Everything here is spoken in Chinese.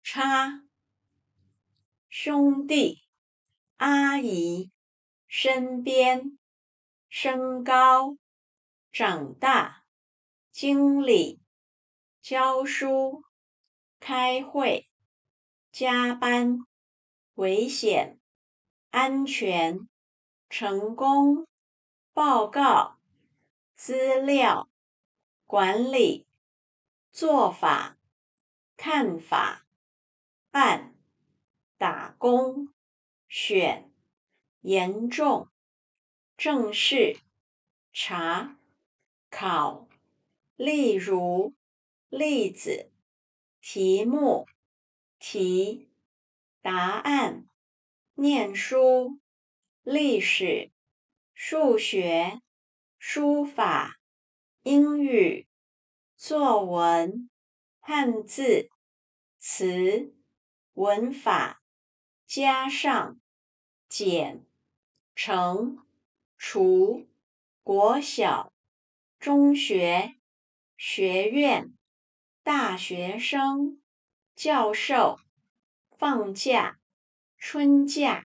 差，兄弟、阿姨、身边、升高、长大、经理、教书、开会、加班、危险、安全、成功、报告、资料、管理、做法、看法、办、打工、选、严重、正式、查、考、例如、例子、题目、题、答案、念书、历史、数学、书法、英语、作文、汉字、词、文法、加上、减、乘、除、国小、中学、学院、大学生、教授、放假、春假。